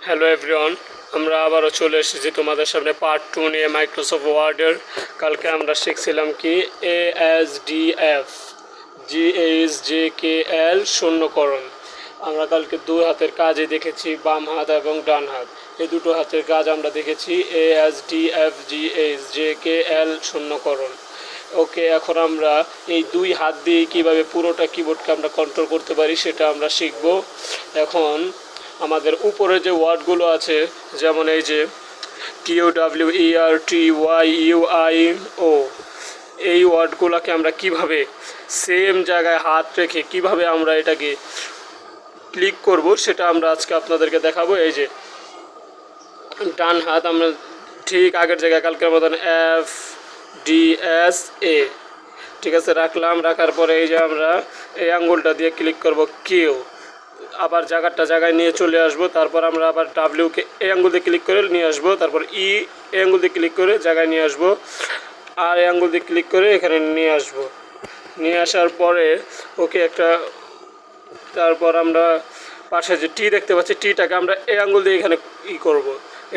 Hello everyone, আমরা আবারও চলে এসেছি তোমাদের সামনে পার্ট 2 নিয়ে মাইক্রোসফট ওয়ার্ডের। কালকে আমরা শিখছিলাম কি ASDF GHJKL শূন্যকরণ। আমরা কালকে দুই হাতের কাজই দেখেছি, বাম হাত এবং ডান হাত, এই দুটো হাতের কাজ আমরা দেখেছি ASDF GHJKL শূন্যকরণ। ওকে, এখন আমরা এই দুই হাত দিয়ে কীভাবে পুরোটা কিবোর্ডকে আমরা কন্ট্রোল করতে পারি সেটা আমরা শিখব। এখন আমাদের উপরে যে ওয়ার্ডগুলো আছে, যেমন এই যে QWERTYUIO, এই ওয়ার্ডগুলোকে আমরা কিভাবে সেম জায়গায় হাত রেখে কিভাবে আমরা এটাকে ক্লিক করব সেটা আমরা আজকে আপনাদেরকে দেখাবো। এই যে ডান হাত আমরা ঠিক আগের জায়গায় কালকের মতন FDSA, ঠিক আছে, রাখার পরে এই যে আমরা এই আঙ্গুলটা দিয়ে ক্লিক করব কিউ, আবার জায়গায় নিয়ে চলে আসবো। তারপর আমরা আবার ডাব্লিউকে এই আঙ্গুল দিয়ে ক্লিক করে নিয়ে আসবো, তারপর ই এই আঙ্গুল দিয়ে ক্লিক করে জায়গায় নিয়ে আসবো, আর এই আঙ্গুল দিয়ে ক্লিক করে এখানে নিয়ে আসবো। নিয়ে আসার পরে ওকে একটা, তারপর আমরা পাশে যে টি দেখতে পাচ্ছি, টিটাকে আমরা এই আঙ্গুল দিয়ে এখানে করব।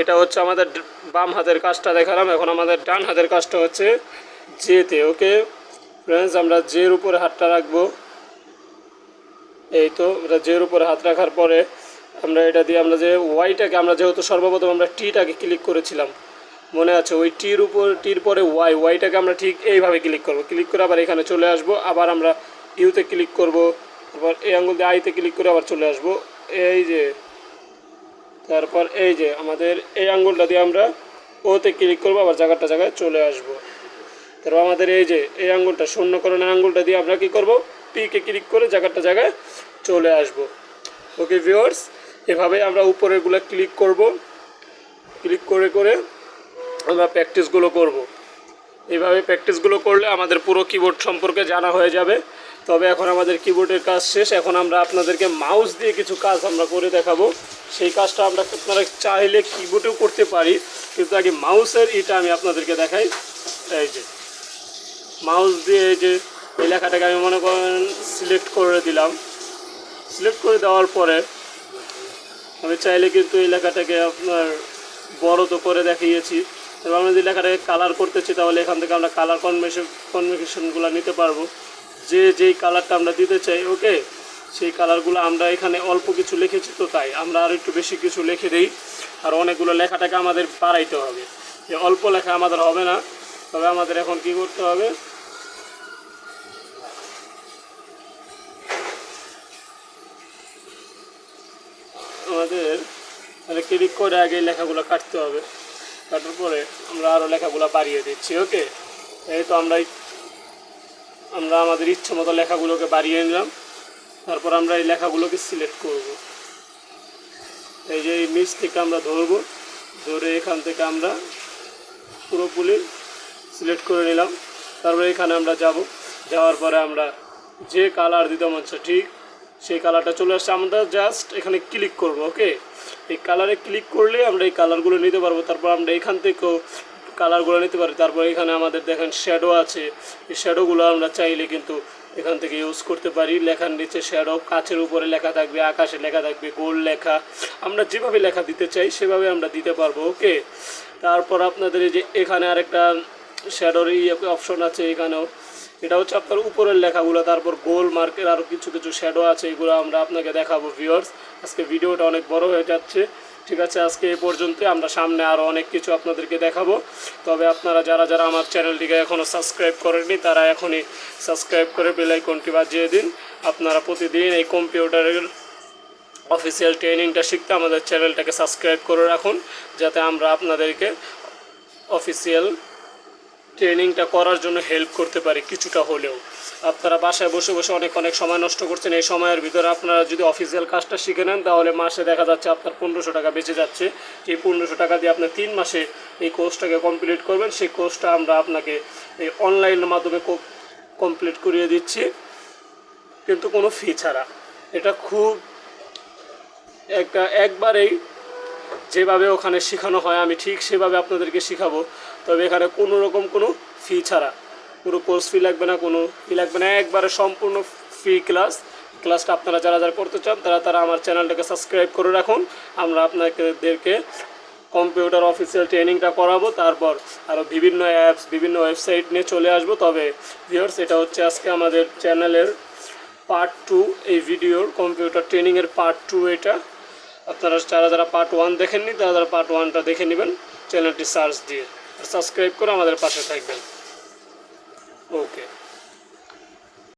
এটা হচ্ছে আমাদের বাম হাতের কাজটা দেখালাম। এখন আমাদের ডান হাতের কাজটা হচ্ছে জেতে। ওকে ফ্রেন্ডস, আমরা জের উপরে হাতটা রাখবো। এই তো এটা জের উপরে হাত রাখার পরে আমরা এটা দিয়ে আমরা যে ওয়াইটাকে, আমরা যেহেতু সর্বপ্রথম আমরা টিটাকে ক্লিক করেছিলাম, মনে আছে, ওই টির পরে ওয়াইটাকে আমরা ঠিক এইভাবে ক্লিক করব। ক্লিক করে আবার এখানে চলে আসব, আবার আমরা ইউতে ক্লিক করব, তারপর এই আঙ্গুল দিয়ে আইতে ক্লিক করে আবার চলে আসব। এই যে তারপর এই যে আমাদের এই আঙ্গুলটা দিয়ে আমরা ওতে ক্লিক করব, আবার জায়গায় চলে আসব। তারপর আমাদের এই যে এই আঙ্গুলটা শূন্যকরণের আঙ্গুলটা দিয়ে আমরা কী করব, পিকে ক্লিক করে জায়গায় চলে আসব। ওকে ভিউয়ার্স, এভাবে আমরা উপরেরগুলো ক্লিক করব, ক্লিক করে আমরা প্র্যাকটিসগুলো করব। এইভাবে প্র্যাকটিসগুলো করলে আমাদের পুরো কিবোর্ড সম্পর্কে জানা হয়ে যাবে। তবে এখন আমাদের কিবোর্ডের কাজ শেষ, এখন আমরা আপনাদেরকে মাউস দিয়ে কিছু কাজ আমরা করে দেখাবো। সেই কাজটা আমরা আপনারা চাইলে কিবোর্ডেও করতে পারি, কিন্তু আগে মাউসের এটা আমি আপনাদেরকে দেখাই। এই যে মাউস দিয়ে এই যে এই লেখাটাকে আমি মনে করেন সিলেক্ট করে দিলাম। সিলেক্ট করে দেওয়ার পরে আমি চাইলে কিন্তু এই লেখাটাকে আপনার বড় তো করে দেখিয়েছি। এবার আমরা যদি লেখাটাকে কালার করতেছি, তাহলে এখান থেকে আমরা কালার কনভার্সেশনগুলো নিতে পারবো, যেই কালারটা আমরা দিতে চাই। ওকে, সেই কালারগুলো আমরা এখানে অল্প কিছু লিখেছি, তো তাই আমরা আর একটু বেশি কিছু লিখে দিই। আর অনেকগুলো লেখাটাকে আমাদের বাড়াইতে হবে, যে অল্প লেখা আমাদের হবে না। তবে আমাদের এখন কি করতে হবে, আমাদের ক্লিক করে আগে লেখাগুলো কাটতে হবে। কাটার পরে আমরা আরও লেখাগুলো বাড়িয়ে দিচ্ছি। ওকে, এই তো আমরা আমাদের ইচ্ছে মতো লেখাগুলোকে বাড়িয়ে নিলাম। তারপর আমরা এই লেখাগুলোকে সিলেক্ট করব। এই যে এই নিচ থেকে আমরা ধরে এখান থেকে আমরা পুরোপুরি সিলেক্ট করে নিলাম। তারপরে এখানে আমরা যাওয়ার পরে আমরা যে কালার দিতে হচ্ছে ঠিক সেই কালারটা চলে আসছে, আমরা জাস্ট এখানে ক্লিক করব। ওকে, এই কালারে ক্লিক করলে আমরা এই কালারগুলো নিতে পারবো। তারপর আমরা এখান থেকেও কালারগুলো নিতে পারি। তারপর এখানে আমাদের দেখেন শ্যাডো আছে, এই শ্যাডোগুলো আমরা চাইলে কিন্তু এখান থেকে ইউজ করতে পারি। লেখার নিচে শ্যাডো, কাচের উপরে লেখা থাকবে, আকাশে লেখা থাকবে, গোল লেখা, আমরা যেভাবে লেখা দিতে চাই সেভাবে আমরা দিতে পারবো। ওকে, তারপর আপনাদের এই যে এখানে আরেকটা শ্যাডোর অপশন আছে এখানেও, এটা হচ্ছে আপনার উপরের লেখাগুলো। তারপর গোল মার্কের আরও কিছু শ্যাডো আছে, এগুলো আমরা আপনাকে দেখাবো। ভিউয়ার্স, আজকে ভিডিওটা অনেক বড় হয়ে যাচ্ছে, ঠিক আছে, আজকে এই পর্যন্ত। আমরা সামনে আরও অনেক কিছু আপনাদেরকে দেখাবো। তবে আপনারা যারা আমার চ্যানেলটিকে এখনও সাবস্ক্রাইব করেননি, তারা এখনই সাবস্ক্রাইব করে বেল আইকনটি বাজিয়ে দিন। আপনারা প্রতিদিন এই কম্পিউটারের অফিসিয়াল ট্রেনিংটা শিখতে আমাদের চ্যানেলটাকে সাবস্ক্রাইব করে রাখুন, যাতে আমরা আপনাদেরকে অফিসিয়াল ট্রেনিংটা করার জন্য হেল্প করতে পারি কিছুটা হলেও। আপনারা বাসায় বসে অনেক সময় নষ্ট করছেন। এই সময়ের ভিতরে আপনারা যদি অফিসিয়াল কাজটা শিখে নেন, তাহলে মাসে দেখা যাচ্ছে আপনার 1500 টাকা বেঁচে যাচ্ছে। এই 1500 টাকা দিয়ে আপনি 3 মাসে এই কোর্সটাকে কমপ্লিট করবেন। সেই কোর্সটা আমরা আপনাকে এই অনলাইনের মাধ্যমে কমপ্লিট করিয়ে দিচ্ছি, কিন্তু কোনো ফি ছাড়া। এটা খুব একবারেই যেভাবে ওখানে শেখানো হয় আমি ঠিক সেভাবে আপনাদেরকে শেখাবো। তবে এখানে কোনো রকম কোনো ফি ছাড়া, পুরো কোর্স ফি লাগবে না, কোনো ফি লাগবে না, একবারে সম্পূর্ণ ফ্রি ক্লাস, ক্লাসটা আপনারা যারা যারা করতে চান তারা আমার চ্যানেলটাকে সাবস্ক্রাইব করে রাখুন। আমরা আপনাদেরকে কম্পিউটার অফিসিয়াল ট্রেনিংটা করাবো, তারপর আরও বিভিন্ন অ্যাপস বিভিন্ন ওয়েবসাইট নিয়ে চলে আসবো। তবে ভিউয়ার্স, এটা হচ্ছে আজকে আমাদের চ্যানেলের পার্ট 2, এই ভিডিওর কম্পিউটার ট্রেনিংয়ের পার্ট 2 এটা। আপনারা যারা পার্ট 1 দেখেননি তারা পার্ট 1টা দেখে নেবেন চ্যানেলটি সার্চ দিয়ে, সাবস্ক্রাইব করে আমাদের পাশে থাকবেন। ওকে।